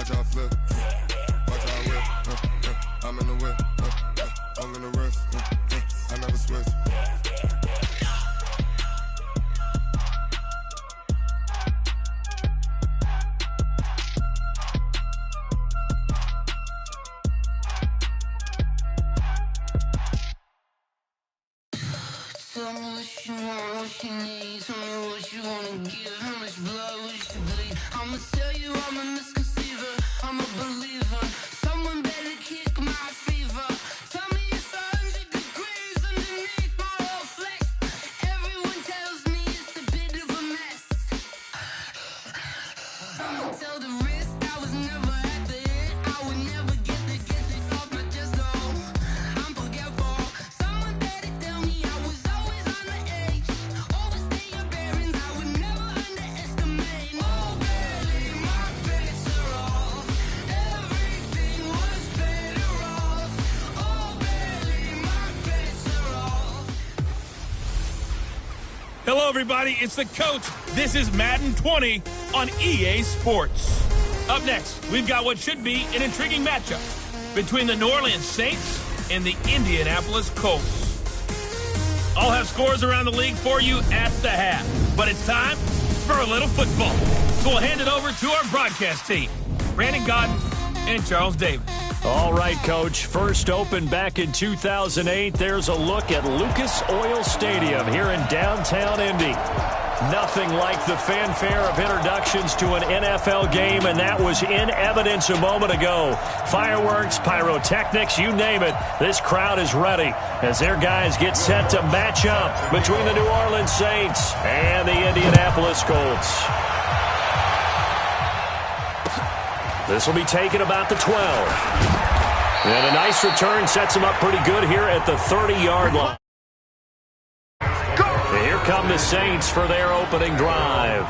Watch how I flip. Watch how I whip. I'm in the whip. I'm in the wrist. I never switch. Tell me what you want, what you need. Tell me what you wanna give. How much blood would you bleed? I'ma tell you I'm a misconceiver. I'm a believer. Someone better kick my fever. Tell me it's 100 degrees underneath my whole flex. Everyone tells me it's a bit of a mess. I'ma tell the risk I was never at the end. I would never get it off my chest. Oh, I'm forgetful. Someone better tell me I was always on the edge. Overstay your bearings, I would never underestimate. Oh, barely my bets are off. Everything was better off. Oh, barely my bets are off. Hello, everybody. It's the coach. This is Madden 20 on EA Sports. Up next, we've got what should be an intriguing matchup between the New Orleans Saints and the Indianapolis Colts. I'll have scores around the league for you at the half. But it's time for a little football. So we'll hand it over to our broadcast team, Brandon Godden and Charles Davis. All right, Coach. First opened back in 2008. There's a look at Lucas Oil Stadium here in downtown Indy. Nothing like the fanfare of introductions to an NFL game, and that was in evidence a moment ago. Fireworks, pyrotechnics, you name it. This crowd is ready as their guys get set to match up between the New Orleans Saints and the Indianapolis Colts. This will be taken about the 12. And a nice return sets him up pretty good here at the 30-yard line. Here come the Saints for their opening drive.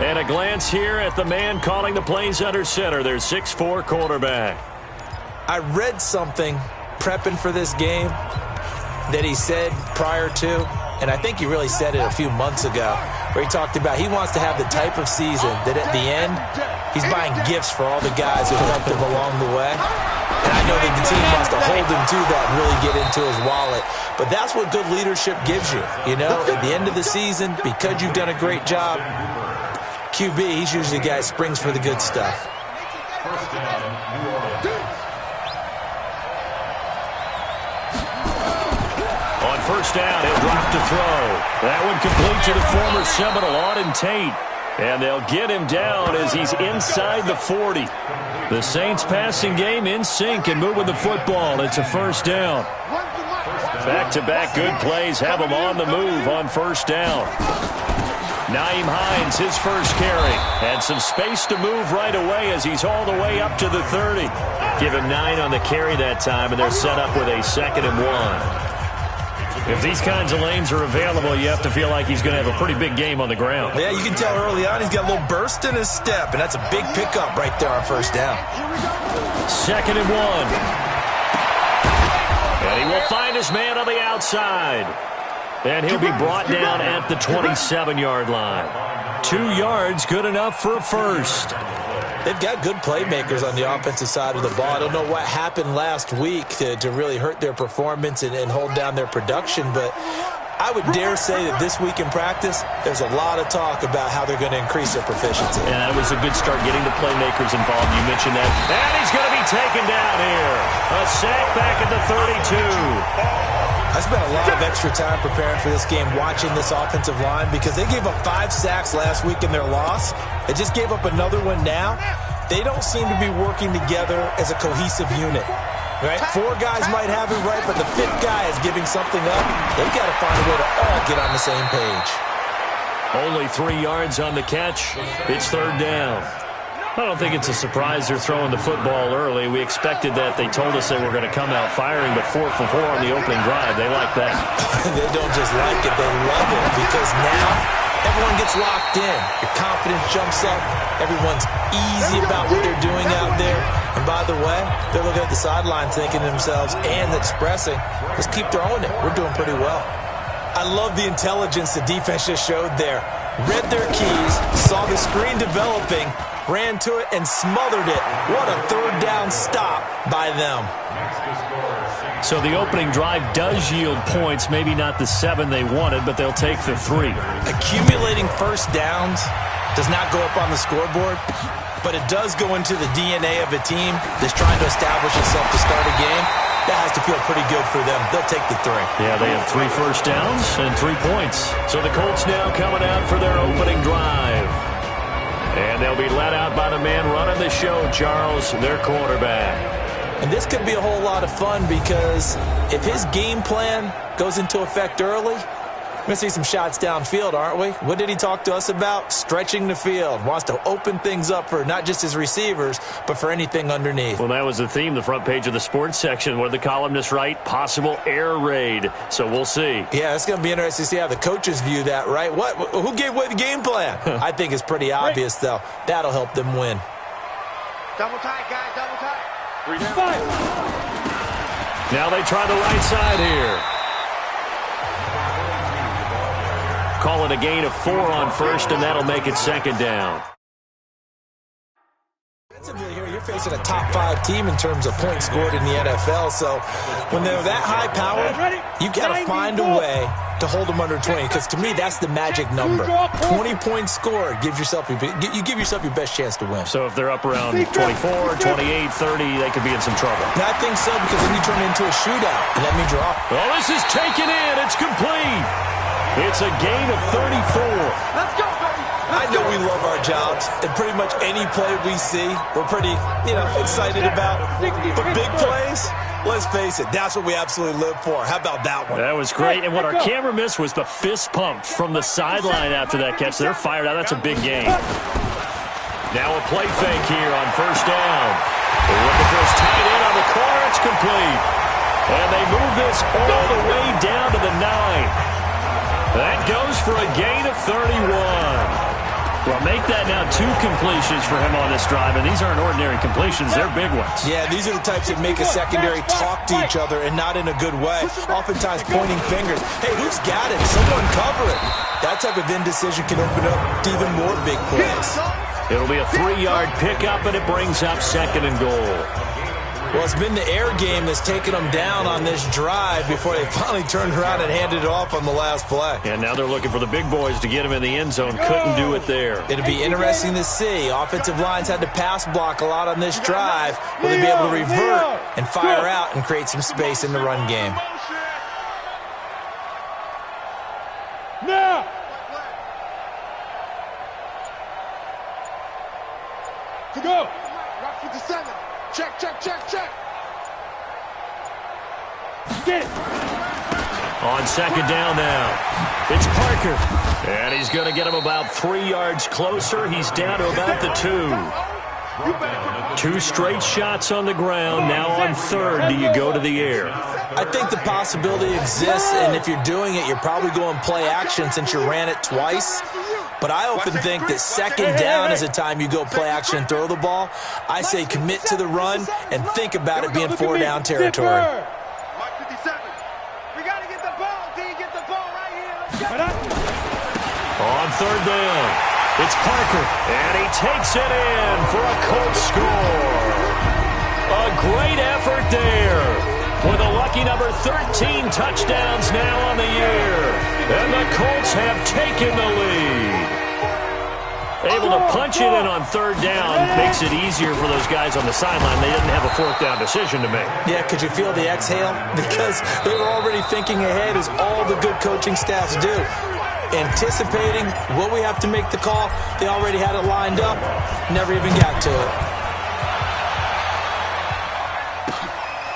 And a glance here at the man calling the plays under center, their 6'4" quarterback. I read something prepping for this game that he said prior to, and I think he really said it a few months ago, where he talked about he wants to have the type of season that at the end, he's buying gifts for all the guys who helped him along the way. And I know that the team wants to hold him to that and really get into his wallet. But that's what good leadership gives you. You know, at the end of the season, because you've done a great job, QB, he's usually the guy who springs for the good stuff. On first down, he'll drop to throw. That one complete to the former Seminole, Auden Tate. And they'll get him down as he's inside the 40. The Saints passing game in sync and moving the football. It's a first down. Back-to-back good plays have him on the move on first down. Nyheim Hines, his first carry. And some space to move right away as he's all the way up to the 30. Give him 9 on the carry that time, and they're set up with a 2nd and 1. If these kinds of lanes are available, you have to feel like he's going to have a pretty big game on the ground. Yeah, you can tell early on he's got a little burst in his step, and that's a big pickup right there on first down. 2nd and 1. And he will find his man on the outside. And he'll be brought down at the 27-yard line. 2 yards, good enough for a first. They've got good playmakers on the offensive side of the ball. I don't know what happened last week to really hurt their performance and hold down their production, but I would dare say that this week in practice, there's a lot of talk about how they're going to increase their proficiency. And that was a good start getting the playmakers involved. You mentioned that. And he's going to be taken down here. A sack back at the 32. I spent a lot of extra time preparing for this game, watching this offensive line, because they gave up 5 sacks last week in their loss. They just gave up another one now. They don't seem to be working together as a cohesive unit. Right? 4 guys might have it right, but the 5th guy is giving something up. They've got to find a way to all get on the same page. Only 3 yards on the catch. It's 3rd down. I don't think it's a surprise they're throwing the football early. We expected that. They told us they were going to come out firing, but 4 for 4 on the opening drive. They like that. They don't just like it, they love it, because now everyone gets locked in. Your confidence jumps up. Everyone's easy about what they're doing out there. And by the way, they're looking at the sideline thinking to themselves and expressing, let's keep throwing it. We're doing pretty well. I love the intelligence the defense just showed there. read their keys, saw the screen developing, ran to it, and smothered it. What a third down stop by them. So the opening drive does yield points, maybe not the 7 they wanted, but they'll take the 3. Accumulating first downs does not go up on the scoreboard, but it does go into the DNA of a team that's trying to establish itself to start a game. That has to feel pretty good for them. They'll take the 3. Yeah, they have 3 first downs and 3 points. So the Colts now coming out for their opening drive. And they'll be led out by the man running the show, Charles, their quarterback. And this could be a whole lot of fun because if his game plan goes into effect early, we're going to see some shots downfield, aren't we? What did he talk to us about? Stretching the field. Wants to open things up for not just his receivers, but for anything underneath. Well, that was the theme, the front page of the sports section, where the columnists write, possible air raid. So we'll see. Yeah, it's going to be interesting to see how the coaches view that, right? Who gave away the game plan? I think it's pretty obvious, though. That'll help them win. Double tight, guys, double tight. 3 down. Now they try the right side here. Call it a gain of 4 on first, and that'll make it second down. Defensively here, you're facing a top 5 team in terms of points scored in the NFL. So when they're that high powered, you got to find a way to hold them under 20. Because to me, that's the magic number. 20 points scored gives yourself you give yourself your best chance to win. So if they're up around 24, 28, 30, they could be in some trouble. And I think so, because then you turn it into a shootout. And let me draw. Well, this is taken in. It's complete. It's a gain of 34. Let's go, baby. I know we love our jobs, and pretty much any play we see, we're pretty, excited about. But big plays, let's face it, that's what we absolutely live for. How about that one? That was great, and what our camera missed was the fist pump from the sideline after that catch. They're fired out. That's a big gain. Now a play fake here on first down. They're looking for his tight end on the corner. It's complete. And they move this all the way down to the 9. That goes for a gain of 31. Well, make that now 2 completions for him on this drive, and these aren't ordinary completions. They're big ones. Yeah, these are the types that make a secondary talk to each other, and not in a good way. Oftentimes pointing fingers. Hey, who's got it? Someone cover it. That type of indecision can open up to even more big plays. It'll be a 3-yard pickup, and it brings up second and goal. Well, it's been the air game that's taken them down on this drive before they finally turned around and handed it off on the last play. And now they're looking for the big boys to get him in the end zone. Couldn't do it there. It'll be interesting to see. Offensive lines had to pass block a lot on this drive. Will they be able to revert and fire out and create some space in the run game? Now. To go. Rock 57. Check, check, check, check. Get it. On second down now, it's Parker. And he's going to get him about 3 yards closer. He's down to about the 2. 2 straight shots on the ground. Now on third, do you go to the air? I think the possibility exists, and if you're doing it, you're probably going play action since you ran it twice. But I often think that second down is a time you go play action and throw the ball. I say commit to the run and think about it being 4-down territory. Mark 57. We got to get the ball. D, get the ball right here. Let's go. On third down, it's Parker. And he takes it in for a Colts score. A great effort there. With a lucky number 13 touchdowns now on the year. And the Colts have taken the lead. Able to punch it in on third down makes it easier for those guys on the sideline. They didn't have a 4th down decision to make. Yeah, could you feel the exhale? Because they were already thinking ahead, as all the good coaching staffs do. Anticipating what we have to make the call. They already had it lined up. Never even got to it.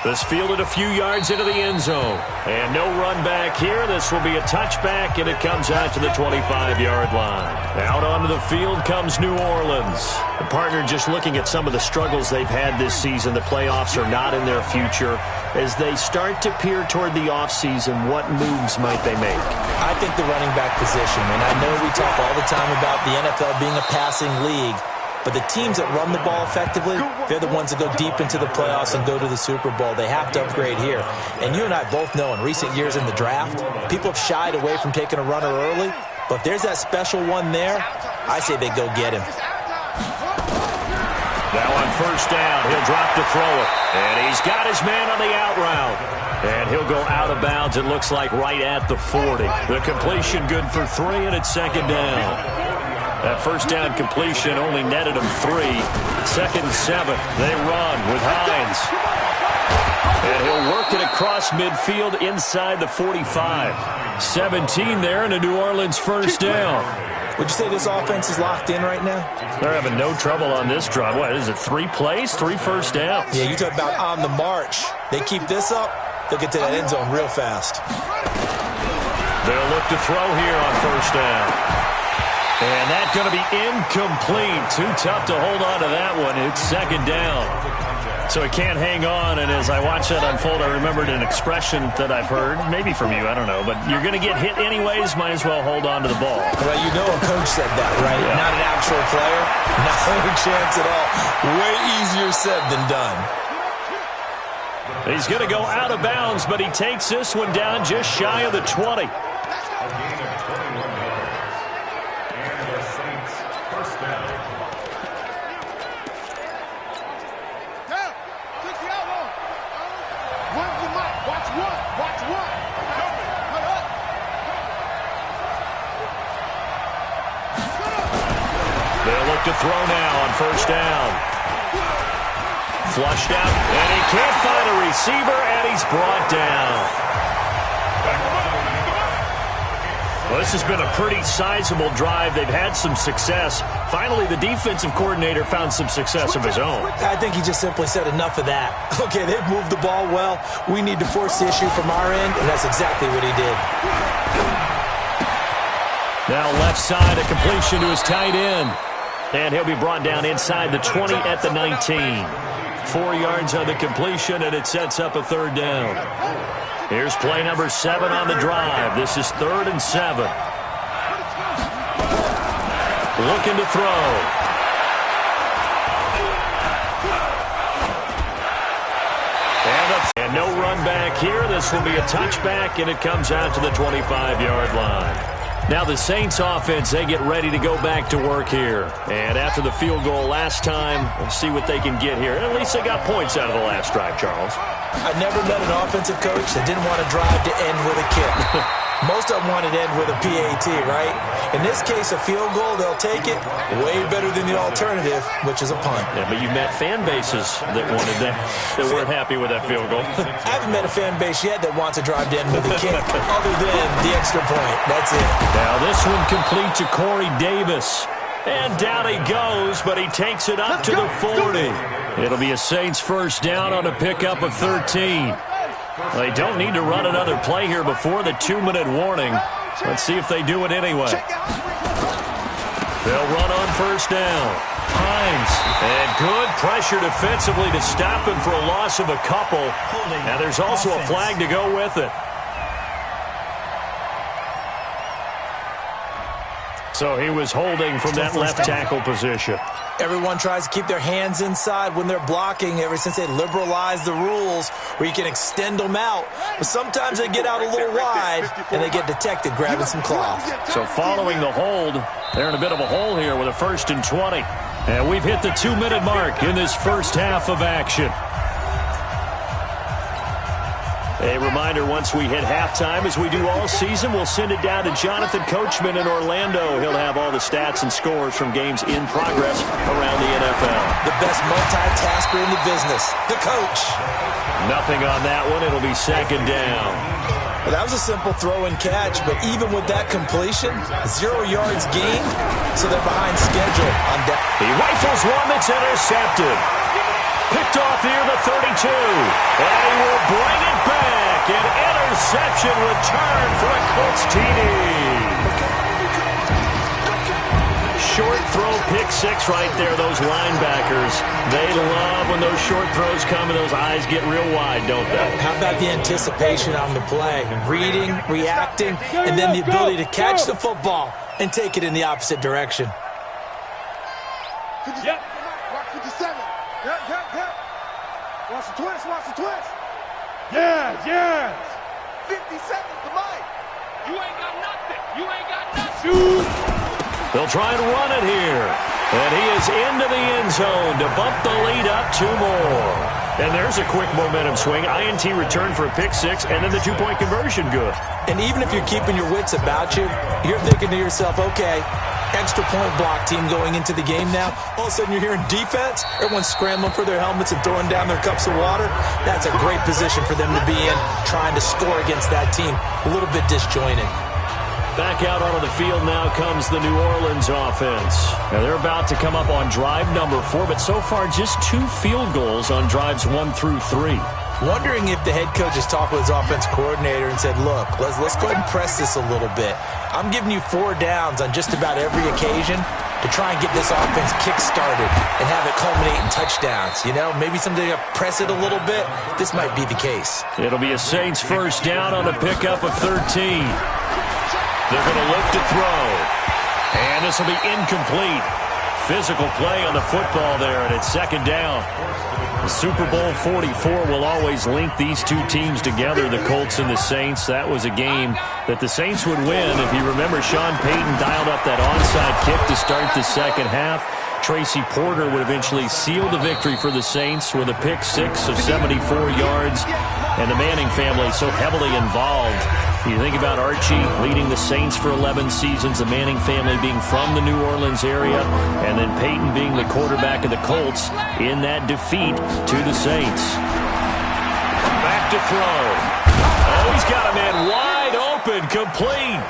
This fielded a few yards into the end zone. And no run back here. This will be a touchback, and it comes out to the 25-yard line. Out onto the field comes New Orleans. The partner just looking at some of the struggles they've had this season. The playoffs are not in their future. As they start to peer toward the offseason, what moves might they make? I think the running back position, and I know we talk all the time about the NFL being a passing league, but the teams that run the ball effectively, they're the ones that go deep into the playoffs and go to the Super Bowl. They have to upgrade here. And you and I both know in recent years in the draft, people have shied away from taking a runner early, But if there's that special one there, I say they go get him. Now on first down, he'll drop to throw it. And he's got his man on the out route. And he'll go out of bounds, it looks like, right at the 40. The completion good for 3, and it's second down. That first down completion only netted him 3. Second and 7. They run with Hines. And he'll work it across midfield inside the 45. 17 there, and a New Orleans first down. Would you say this offense is locked in right now? They're having no trouble on this drive. What is it, 3 plays, 3 first downs? Yeah, you talk about on the march. They keep this up, they'll get to that end zone real fast. They'll look to throw here on first down. And that's going to be incomplete. Too tough to hold on to that one. It's second down. So he can't hang on, and as I watch that unfold, I remembered an expression that I've heard, maybe from you, I don't know, but you're going to get hit anyways, might as well hold on to the ball. Well, you know a coach said that, right? Yeah. Not an actual player. No chance at all. Way easier said than done. He's going to go out of bounds, but he takes this one down just shy of the 20. To throw now on first down. Flushed out, and he can't find a receiver, and he's brought down. Well, this has been a pretty sizable drive. They've had some success. Finally, the defensive coordinator found some success of his own. I think he just simply said enough of that. Okay, they've moved the ball well. We need to force the issue from our end, and that's exactly what he did. Now left side, a completion to his tight end. And he'll be brought down inside the 20 at the 19. 4 yards on the completion, and it sets up a third down. Here's play number 7 on the drive. This is 3rd and 7. Looking to throw. And no run back here. This will be a touchback, and it comes out to the 25-yard line. Now the Saints offense, they get ready to go back to work here. And after the field goal last time, we'll see what they can get here. At least they got points out of the last drive, Charles. I never met an offensive coach that didn't want to drive to end with a kick. Most of them wanted to end with a PAT, right? In this case, a field goal, they'll take it. Way better than the alternative, which is a punt. Yeah, but you met fan bases that wanted that weren't happy with that field goal. I haven't met a fan base yet that wants to drive to end with a kick, other than the extra point. That's it. Now this one complete to Corey Davis. And down he goes, but he takes it up to the 40. It'll be a Saints first down on a pickup of 13. They don't need to run another play here before the 2-minute warning. Let's see if they do it anyway. They'll run on first down. Hines. And good pressure defensively to stop him for a loss of a couple. Now there's also a flag to go with it. So he was holding from that left tackle position. Everyone tries to keep their hands inside when they're blocking ever since they liberalized the rules where you can extend them out. But sometimes they get out a little wide and they get detected grabbing some cloth. So following the hold, they're in a bit of a hole here with a 1st and 20. And we've hit the 2-minute mark in this first half of action. A reminder, once we hit halftime, as we do all season, we'll send it down to Jonathan Coachman in Orlando. He'll have all the stats and scores from games in progress around the NFL. The best multitasker in the business, the coach. Nothing on that one. It'll be second down. Well, that was a simple throw and catch, but even with that completion, 0 yards gained, so they're behind schedule on that. He rifles one that's intercepted. Picked off here, the 32. And he will bring it back. An interception return for a Colts TD. Short throw, pick 6 right there. Those linebackers, they love when those short throws come and those eyes get real wide, don't they? How about the anticipation on the play? Reading, reacting, and then the ability to catch the football and take it in the opposite direction. Yep. Watch 57. Yep. Watch the twist. Yes. 50 seconds to Mike. You ain't got nothing. You ain't got nothing. They'll try and run it here. And he is into the end zone to bump the lead up 2 more. And there's a quick momentum swing. INT return for a pick 6, and then the 2-point conversion good. And even if you're keeping your wits about you, you're thinking to yourself, okay, extra point block team going into the game now. All of a sudden you're hearing defense. Everyone's scrambling for their helmets and throwing down their cups of water. That's a great position for them to be in, trying to score against that team. A little bit disjointed. Back out onto the field now comes the New Orleans offense. Now they're about to come up on drive number 4, but so far just 2 field goals on drives 1 through 3. Wondering if the head coach has talked with his offense coordinator and said, look, let's go ahead and press this a little bit. I'm giving you 4 downs on just about every occasion to try and get this offense kick-started and have it culminate in touchdowns. You know, maybe something to press it a little bit. This might be the case. It'll be a Saints first down on the pickup of 13. They're going to look to throw. And this will be incomplete. Physical play on the football there, and it's second down. The Super Bowl 44 will always link these 2 teams together, the Colts and the Saints. That was a game that the Saints would win. If you remember, Sean Payton dialed up that onside kick to start the second half. Tracy Porter would eventually seal the victory for the Saints with a pick 6 of 74 yards. And the Manning family so heavily involved. You think about Archie leading the Saints for 11 seasons, the Manning family being from the New Orleans area, and then Peyton being the quarterback of the Colts in that defeat to the Saints. Back to throw. Oh, he's got a man wide open, complete.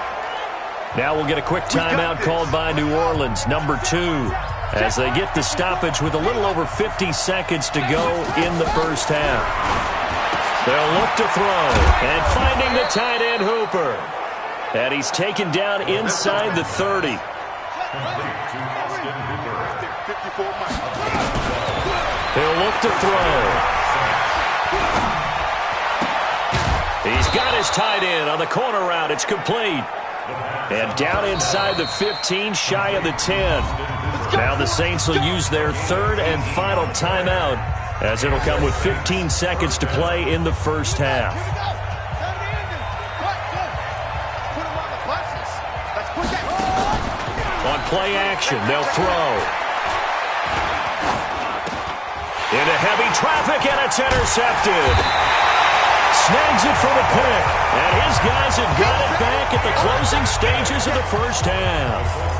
Now we'll get a quick timeout called by New Orleans, number 2, as they get the stoppage with a little over 50 seconds to go in the first half. They'll look to throw, and finding the tight end Hooper. And he's taken down inside the 30. He'll look to throw. He's got his tight end on the corner route. It's complete. And down inside the 15, shy of the 10. Now the Saints will use their 3rd and final timeout, as it'll come with 15 seconds to play in the first half. On play action, they'll throw. Into heavy traffic, and it's intercepted. Snags it for the pick, and his guys have got it back at the closing stages of the first half.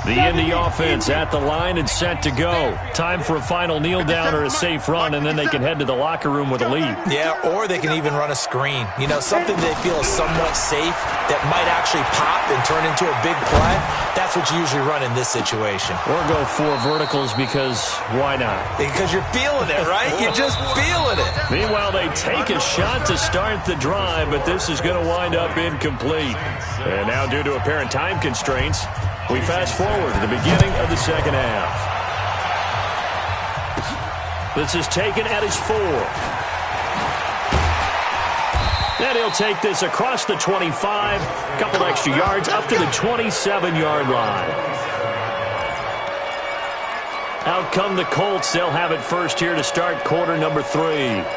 The Indy offense at the line and set to go. Time for a final kneel down or a safe run, and then they can head to the locker room with a lead. Yeah, or they can even run a screen. You know, something they feel is somewhat safe that might actually pop and turn into a big play. That's what you usually run in this situation. Or go 4 verticals, because why not? Because you're feeling it, right? You're just feeling it. Meanwhile, they take a shot to start the drive, but this is going to wind up incomplete. And now, due to apparent time constraints, we fast forward to the beginning of the second half. This is taken at his 4. Then he'll take this across the 25, a couple extra yards, up to the 27-yard line. Out come the Colts. They'll have it first here to start quarter number 3.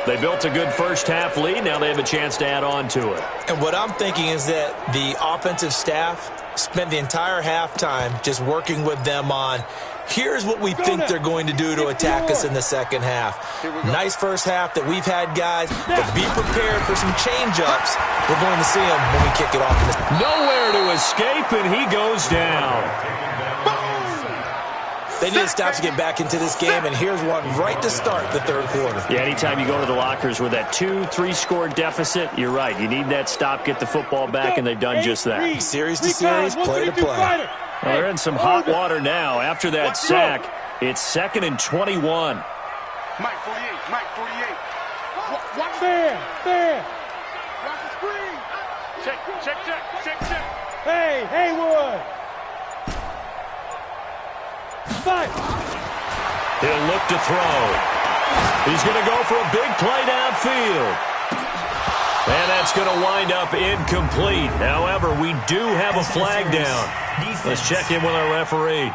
They built a good first-half lead. Now they have a chance to add on to it. And what I'm thinking is that the offensive staff spent the entire halftime just working with them on, here's what we think they're going to do to attack us in the second half. Nice first half that we've had, guys, but be prepared for some change-ups. We're going to see them when we kick it off. Nowhere to escape, and he goes down. They need to stop to get back into this game, and here's one right to start the third quarter. Yeah, anytime you go to the lockers with that 2-3 score deficit, you're right. You need that stop, get the football back, and they've done just that. Series to series, play to play. Well, they're in some hot water now. After that sack, it's 2nd and 21. Mike 48, Mike 48. Watch there. Watch the screen. Check. Hey, Haywood. He'll look to throw. He's going to go for a big play downfield. And that's going to wind up incomplete. However, we do have a flag down. Let's check in with our referee.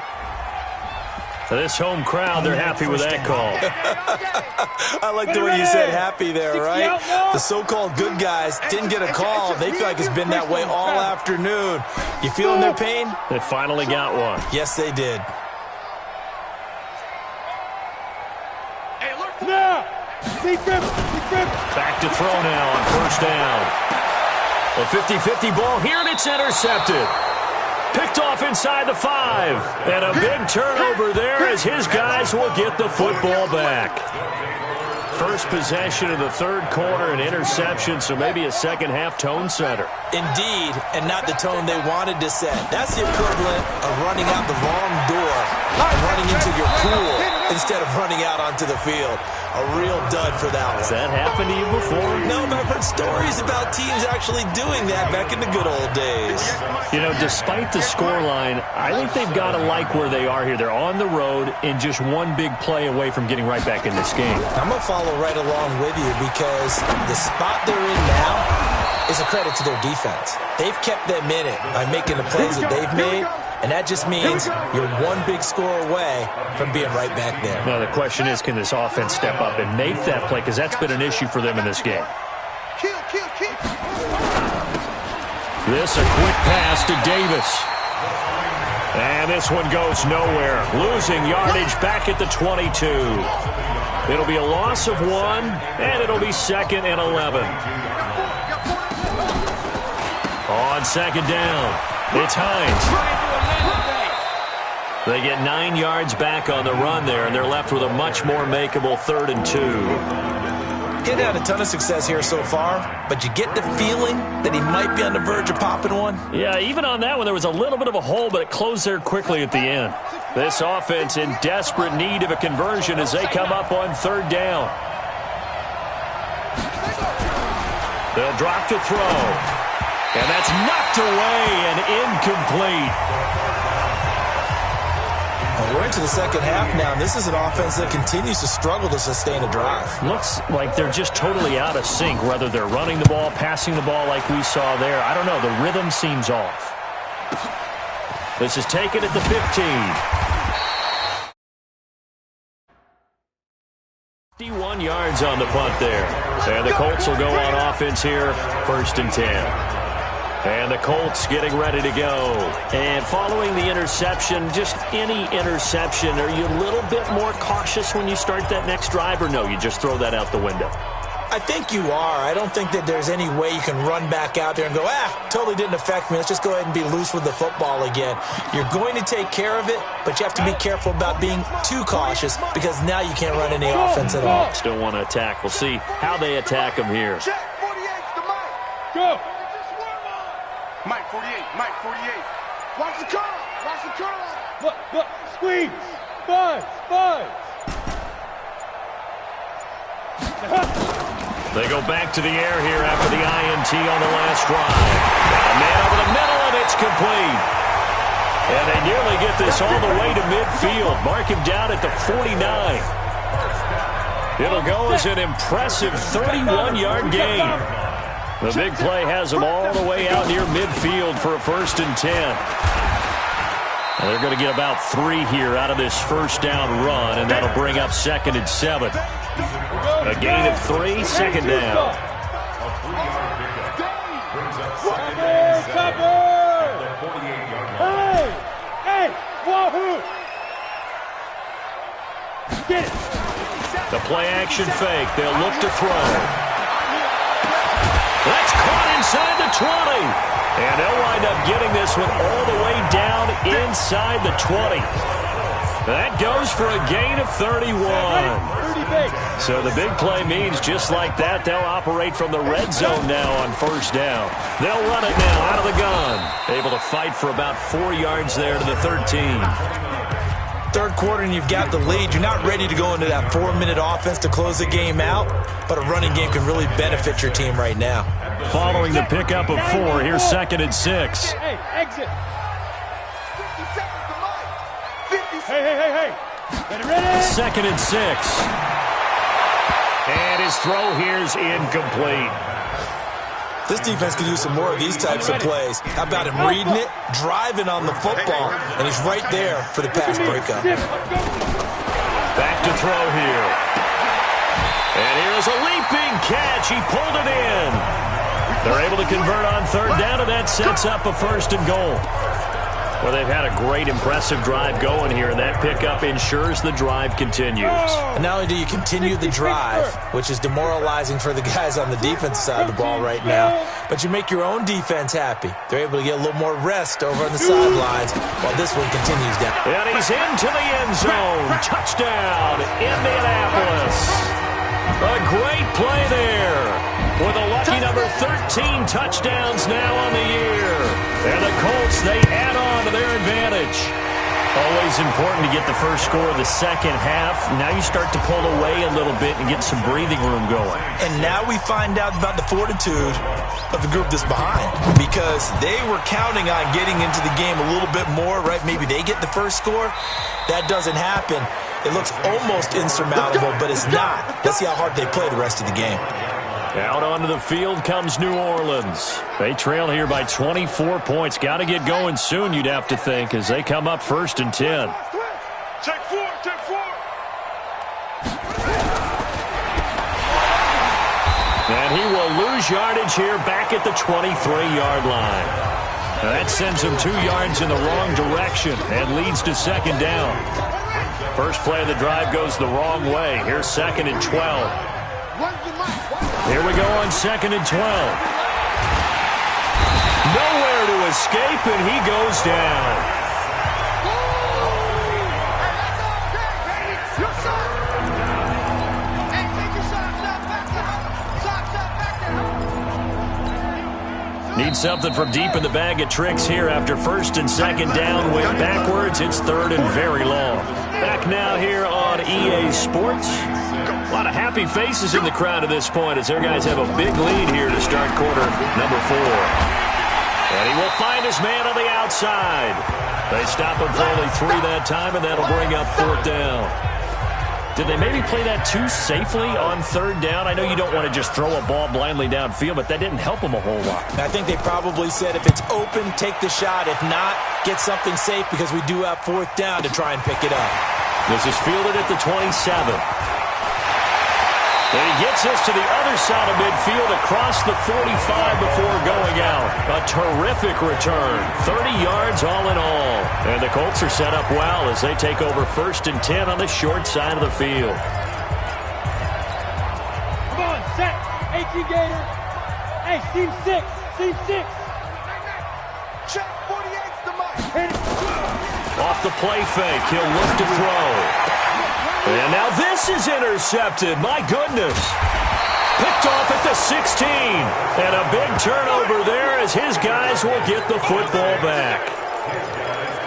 This home crowd, they're happy with that call. I like the way you said happy there, right? The so-called good guys didn't get a call. They feel like it's been that way all afternoon. You feeling their pain? They finally got one. Yes, they did. Back to throw now on first down. A 50-50 ball here, and it's intercepted. Picked off inside the 5. And a big turnover there as his guys will get the football back. First possession of the third quarter, an interception, so maybe a second-half tone setter. Indeed, and not the tone they wanted to set. That's the equivalent of running out the wrong door and running into your pool instead of running out onto the field. A real dud for that one. Has that happened to you before? No, but I've heard stories about teams actually doing that back in the good old days. You know, despite the scoreline, I think they've got to like where they are here. They're on the road and just one big play away from getting right back in this game. I'm going to follow right along with you because the spot they're in now is a credit to their defense. They've kept them in it by making the plays that they've made, and that just means you're one big score away from being right back there. Now, the question is, can this offense step up and make that play? Because that's been an issue for them in this game. This a quick pass to Davis. And this one goes nowhere. Losing yardage back at the 22. It'll be a loss of 1, and it'll be 2nd and 11. On second down, it's Hines. They get 9 yards back on the run there, and they're left with a much more makeable 3rd and 2. He had a ton of success here so far, but you get the feeling that he might be on the verge of popping one. Yeah, even on that one, there was a little bit of a hole, but it closed there quickly at the end. This offense in desperate need of a conversion as they come up on 3rd down. They'll drop to throw. And that's knocked away and incomplete. Well, we're into the second half now, and this is an offense that continues to struggle to sustain a drive. Looks like they're just totally out of sync, whether they're running the ball, passing the ball like we saw there. I don't know. The rhythm seems off. This is taken at the 15. 51 yards on the punt there. And the Colts will go on offense here, 1st and 10. And the Colts getting ready to go. And following the interception, just any interception, are you a little bit more cautious when you start that next drive, or no, you just throw that out the window? I think you are. I don't think that there's any way you can run back out there and go, totally didn't affect me. Let's just go ahead and be loose with the football again. You're going to take care of it, but you have to be careful about being too cautious because now you can't run any offense at all. Still want to attack. We'll see how they attack them here. Check 48's the Mike. Go. Mike 48, Mike 48. Watch the curl. Watch the curl. Look, squeeze. Five. They go back to the air here after the INT on the last drive. A man over the middle, and it's complete. And they nearly get this all the way to midfield. Mark him down at the 49. It'll go as an impressive 31-yard gain. The big play has them all the way out near midfield for a 1st and 10. And they're going to get about 3 here out of this first down run, and that'll bring up 2nd and 7. A gain of 3, 2nd down. The play action fake. They'll look to throw. That's caught inside the 20. And they'll wind up getting this one all the way down inside the 20. That goes for a gain of 31. So the big play means just like that, they'll operate from the red zone now on 1st down. They'll run it now out of the gun. Able to fight for about 4 yards there to the 13. Third quarter and you've got the lead. You're not ready to go into that 4-minute offense to close the game out, but a running game can really benefit your team right now. Following the pickup of 4, here's 2nd and 6. Hey, exit. 50 seconds to Mike. Hey. Ready? 2nd and 6. And his throw here's incomplete. This defense could use some more of these types of plays. How about him reading it, driving on the football, and he's right there for the pass breakup. Back to throw here. And here's a leaping catch. He pulled it in. They're able to convert on third down, and that sets up a 1st and goal. Well, they've had a great, impressive drive going here, and that pickup ensures the drive continues. And not only do you continue the drive, which is demoralizing for the guys on the defensive side of the ball right now, but you make your own defense happy. They're able to get a little more rest over on the sidelines while this one continues down. And he's into the end zone. Touchdown, Indianapolis. A great play there. With a lucky number 13 touchdowns now on the year. And the Colts, they add on to their advantage. Always important to get the first score of the second half. Now you start to pull away a little bit and get some breathing room going. And now we find out about the fortitude of the group that's behind. Because they were counting on getting into the game a little bit more, right? Maybe they get the first score. That doesn't happen. It looks almost insurmountable, but it's not. Let's see how hard they play the rest of the game. Out onto the field comes New Orleans. They trail here by 24 points. Got to get going soon, you'd have to think, as they come up 1st and 10. Take 4, take 4. And he will lose yardage here back at the 23-yard line. Now that sends him 2 yards in the wrong direction and leads to 2nd down. First play of the drive goes the wrong way. Here's 2nd and 12. Here we go on 2nd and 12. Nowhere to escape, and he goes down. Need something from deep in the bag of tricks here after 1st and 2nd down. Went backwards. It's 3rd and very long. Back now here on EA Sports. A lot of happy faces in the crowd at this point as their guys have a big lead here to start quarter number 4. And he will find his man on the outside. They stop him for only 3 that time, and that'll bring up 4th down. Did they maybe play that too safely on 3rd down? I know you don't want to just throw a ball blindly downfield, but that didn't help them a whole lot. I think they probably said if it's open, take the shot. If not, get something safe because we do have 4th down to try and pick it up. This is fielded at the 27. And he gets us to the other side of midfield across the 45 before going out. A terrific return. 30 yards all in all. And the Colts are set up well as they take over 1st and 10 on the short side of the field. Come on, set. 18 Gator. Hey, seam 6. Seam 6. Check 48's the mic. Off the play fake. He'll look to throw. And now this is intercepted. My goodness. Picked off at the 16. And a big turnover there as his guys will get the football back.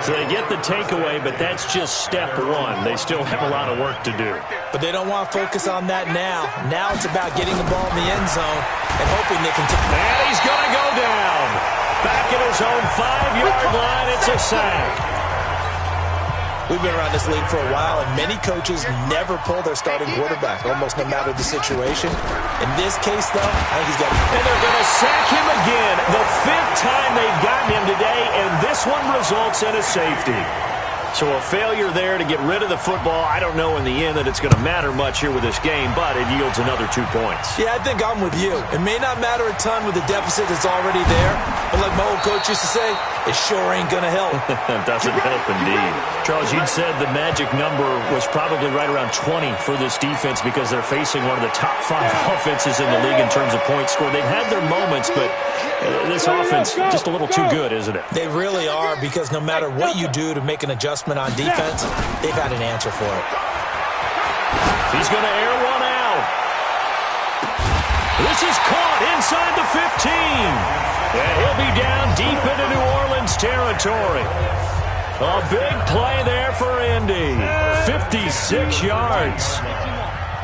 So they get the takeaway, but that's just step 1. They still have a lot of work to do. But they don't want to focus on that now. Now it's about getting the ball in the end zone and hoping they can take. And he's going to go down. Back at his own 5-yard line. It's a sack. We've been around this league for a while, and many coaches never pull their starting quarterback, almost no matter the situation. In this case, though, I think he's got to. And they're going to sack him again. The 5th time they've gotten him today, and this one results in a safety. So a failure there to get rid of the football. I don't know in the end that it's going to matter much here with this game, but it yields another 2 points. Yeah, I think I'm with you. It may not matter a ton with the deficit that's already there, but like my old coach used to say, it sure ain't going to help. It doesn't help indeed. Charles, you'd said the magic number was probably right around 20 for this defense because they're facing one of the top 5 offenses in the league in terms of points scored. They've had their moments, but this offense just a little too good, isn't it? They really are, because no matter what you do to make an adjustment on defense, they've had an answer for it. He's going to air one out. This is caught inside the 15. And he'll be down deep into New Orleans territory. A big play there for Indy. 56 yards.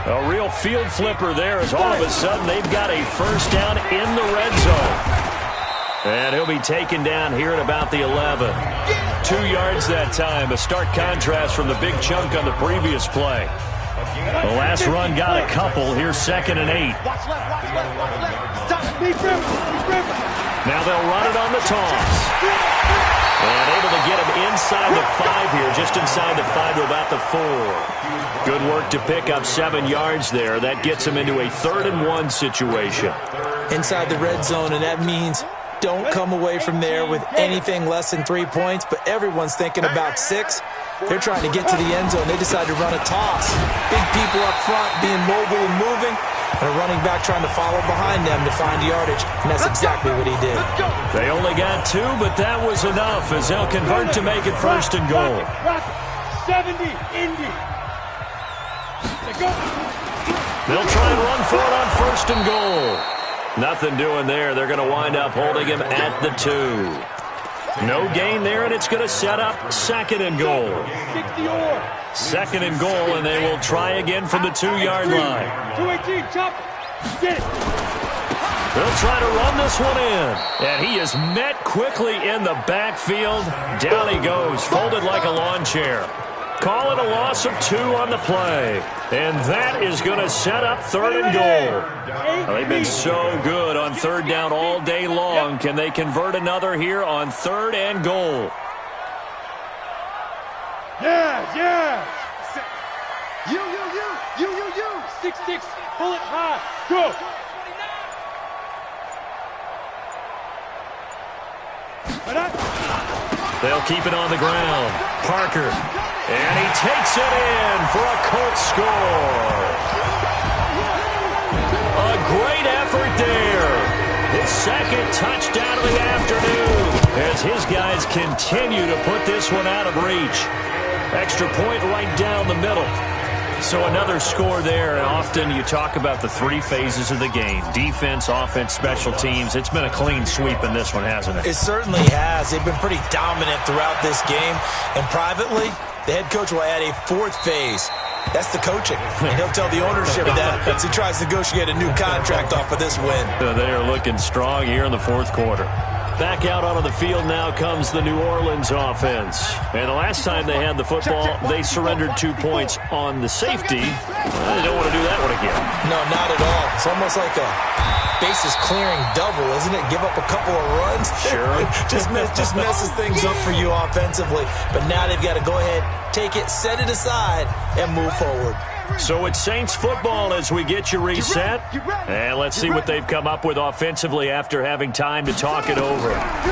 A real field flipper there as all of a sudden they've got a 1st down in the red zone. And he'll be taken down here at about the 11. 2 yards that time. A stark contrast from the big chunk on the previous play. The last run got a couple. Here's 2nd and 8. Watch left, watch left, watch left. Stop. Now they'll run it on the toss. And able to get him inside the 5 here, just inside the 5 to about the 4. Good work to pick up 7 yards there. That gets him into a 3rd and 1 situation. Inside the red zone, and that means don't come away from there with anything less than 3 points, but everyone's thinking about 6. They're trying to get to the end zone. They decide to run a toss. Big people up front being mobile and moving, and a running back trying to follow behind them to find yardage, and that's exactly what he did. They only got 2, but that was enough as they'll convert to make it 1st and goal. 70, Indy. They'll try and run for it on 1st and goal. Nothing doing there. They're going to wind up holding him at the 2. No gain there, and it's going to set up 2nd and goal. 2nd and goal, and they will try again from the 2-yard line. 218, chop. Get it. They'll try to run this one in, and he is met quickly in the backfield. Down he goes, folded like a lawn chair. Call it a loss of 2 on the play. And that is going to set up 3rd and goal. Well, they've been so good on 3rd down all day long. Can they convert another here on 3rd and goal? Yeah. You. 6-6, pull it high. Go. They'll keep it on the ground. Parker. And he takes it in for a Colts score. A great effort there. His 2nd touchdown of the afternoon as his guys continue to put this one out of reach. Extra point right down the middle. So another score there. And often you talk about the 3 phases of the game. Defense, offense, special teams. It's been a clean sweep in this one, hasn't it? It certainly has. They've been pretty dominant throughout this game. And privately, the head coach will add a 4th phase. That's the coaching. And he'll tell the ownership that as he tries to negotiate a new contract off of this win. They are looking strong here in the 4th quarter. Back out onto the field now comes the New Orleans offense. And the last time they had the football, they surrendered 2 points on the safety. They don't want to do that one again. No, not at all. It's almost like a bases clearing double, isn't it? Give up a couple of runs. Sure. just messes things up for you offensively. But now they've got to go ahead, take it, set it aside, and move forward. So it's Saints football as we get you reset. And let's see what they've come up with offensively after having time to talk it over.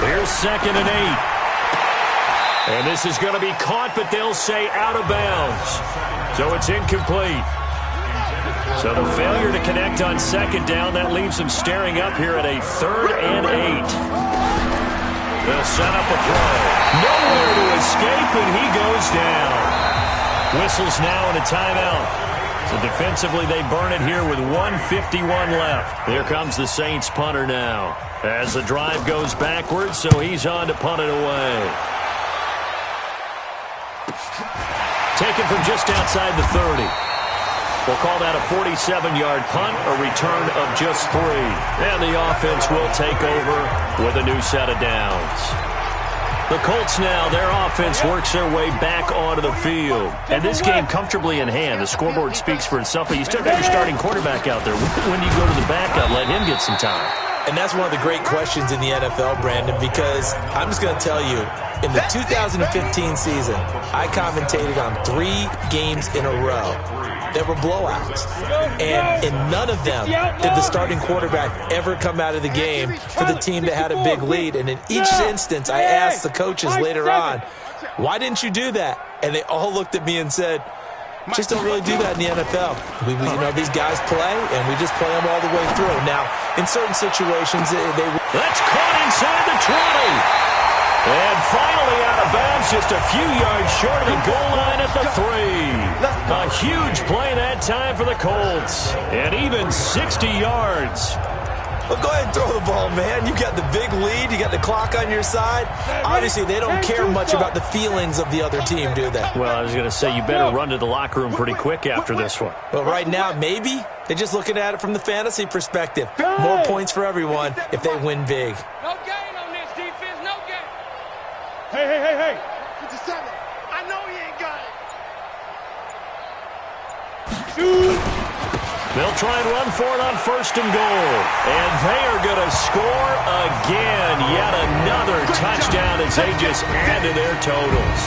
Here's 2nd and 8. And this is going to be caught, but they'll say out of bounds. So it's incomplete. So the failure to connect on 2nd down, that leaves them staring up here at a 3rd and 8. They'll set up a play. Nowhere to escape, and he goes down. Whistles now and a timeout. So defensively, they burn it here with 1:51 left. Here comes the Saints punter now. As the drive goes backwards, so he's on to punt it away. Taken from just outside the 30. We'll call that a 47-yard punt, a return of just 3. And the offense will take over with a new set of downs. The Colts now, their offense works their way back onto the field. And this game comfortably in hand. The scoreboard speaks for itself, but you still got your starting quarterback out there. When you go to the backup, let him get some time. And that's one of the great questions in the NFL, Brandon, because I'm just going to tell you, in the 2015 season, I commentated on 3 games in a row that were blowouts. And in none of them did the starting quarterback ever come out of the game for the team that had a big lead. And in each instance, I asked the coaches later on, why didn't you do that? And they all looked at me and said, just don't really do that in the NFL. These guys play, and we just play them all the way through. Now, in certain situations, That's caught inside the 20. And finally out of bounds, just a few yards short of the goal line at the 3. A huge play that time for the Colts. And even 60 yards. Well, go ahead and throw the ball, man. You got the big lead. You got the clock on your side. Obviously, they don't care much about the feelings of the other team, do they? Well, I was going to say, you better run to the locker room pretty quick after this one. Well, right now, maybe. They're just looking at it from the fantasy perspective. More points for everyone if they win big. No gain on this defense, no gain. Hey. 57. I know he ain't got it. Shoot. They'll try and run for it on 1st and goal. And they are going to score again. Yet another touchdown as they just add to their totals.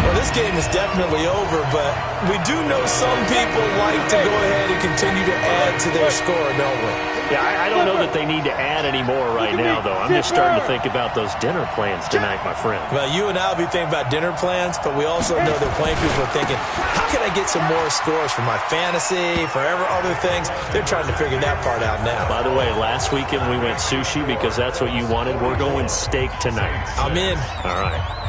Well, this game is definitely over, but we do know some people like to go ahead and continue to add to their score, don't we? Yeah, I don't know that they need to add any more right now, though. I'm just starting to think about those dinner plans tonight, my friend. Well, you and I will be thinking about dinner plans, but we also know that plenty of people are thinking, how can I get some more scores for my fantasy, for other things? They're trying to figure that part out now. By the way, last weekend we went sushi because that's what you wanted. We're going steak tonight. I'm in. All right.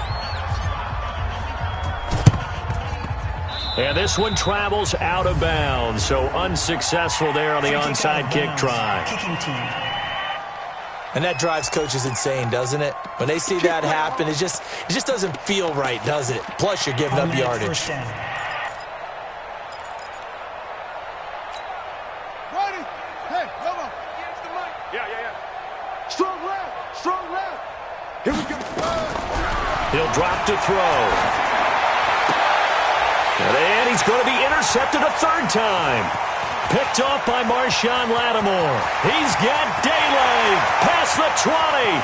And this one travels out of bounds, so unsuccessful there on the onside kick try. And that drives coaches insane, doesn't it? When they see that happen, it just doesn't feel right, does it? Plus, you're giving up yardage. Ready? Hey, come on. Yeah. Strong left. Here we go. He'll drop to throw. And he's going to be intercepted a 3rd time. Picked off by Marshawn Lattimore. He's got daylight past the 20.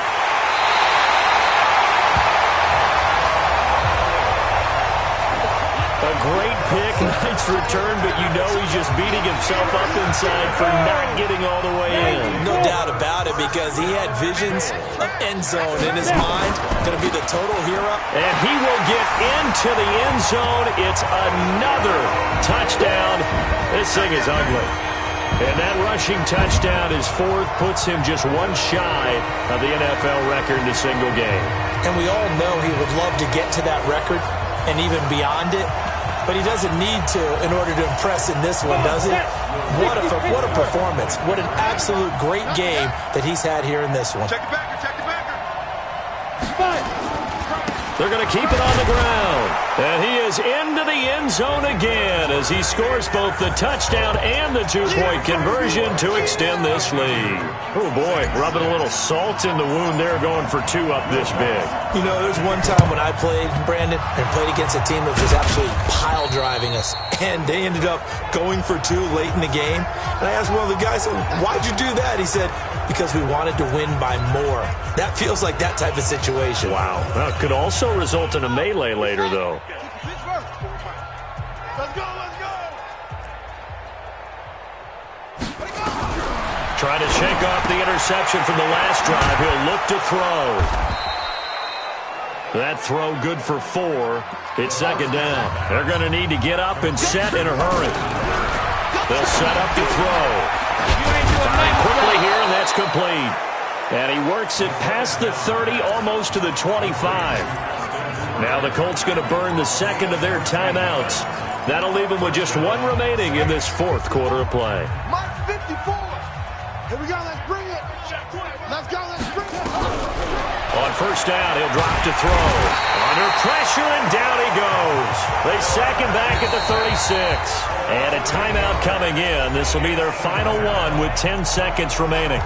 A great pick, nice return, but you know he's just beating himself up inside for not getting all the way in. No doubt about it, because he had visions of end zone in his mind. Going to be the total hero. And he will get into the end zone. It's another touchdown. This thing is ugly. And that rushing touchdown, his 4th, puts him just one shy of the NFL record in a single game. And we all know he would love to get to that record and even beyond it. But he doesn't need to in order to impress in this one, does he? What a performance. What an absolute great game that he's had here in this one. Check it back. They're going to keep it on the ground. And he is into the end zone again as he scores both the touchdown and the 2-point conversion to extend this lead. Oh, boy, rubbing a little salt in the wound there, going for 2 up this big. You know, there's one time when I played, Brandon, and played against a team that was absolutely pile driving us, and they ended up going for 2 late in the game. And I asked one of the guys, why'd you do that? He said, because we wanted to win by more. That feels like that type of situation. Wow. Well, it could also result in a melee later, though. Let's go. Trying to shake off the interception from the last drive. He'll look to throw. That throw good for 4. It's 2nd down. They're going to need to get up and set in a hurry. They'll set up to throw. Firing quickly here, and that's complete. And he works it past the 30, almost to the 25. Now the Colts going to burn the 2nd of their timeouts. That'll leave them with just 1 remaining in this 4th quarter of play. Mark 54. Here we go. Let's bring it. On 1st down, he'll drop to throw. Under pressure, and down he goes. They sack him back at the 36. And a timeout coming in. This will be their final one with 10 seconds remaining.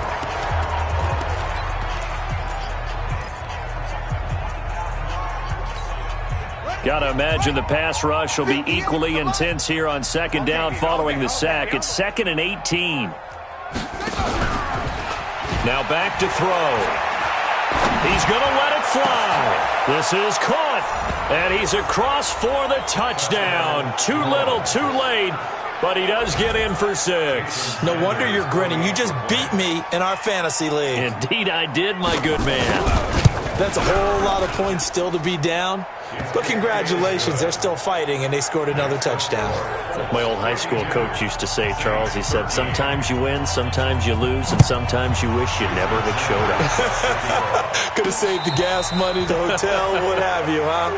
Got to imagine the pass rush will be equally intense here on 2nd down following the sack. It's 2nd and 18. Now back to throw. He's going to let it fly. This is caught. And he's across for the touchdown. Too little, too late. But he does get in for 6. No wonder you're grinning. You just beat me in our fantasy league. Indeed I did, my good man. That's a whole lot of points still to be down. But congratulations, they're still fighting, and they scored another touchdown. Like my old high school coach used to say, Charles, he said, sometimes you win, sometimes you lose, and sometimes you wish you never had showed up. Could have saved the gas money, the hotel, what have you, huh?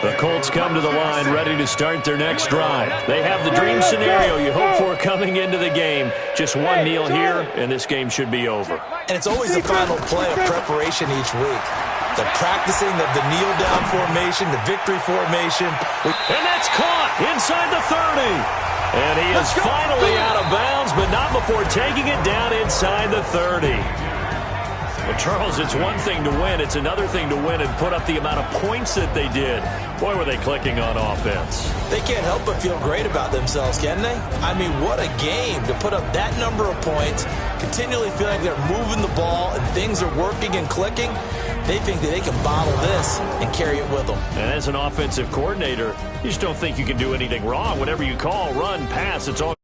The Colts come to the line ready to start their next drive. They have the dream scenario you hope for coming into the game. Just one kneel here, and this game should be over. And it's always the final play of preparation each week. The practicing of the kneel-down formation, the victory formation. And that's caught inside the 30. And he is finally out of bounds, but not before taking it down inside the 30. Well, Charles, it's one thing to win. It's another thing to win and put up the amount of points that they did. Boy, were they clicking on offense. They can't help but feel great about themselves, can they? I mean, what a game to put up that number of points, continually feeling like they're moving the ball and things are working and clicking. They think that they can bottle this and carry it with them. And as an offensive coordinator, you just don't think you can do anything wrong. Whatever you call, run, pass, it's all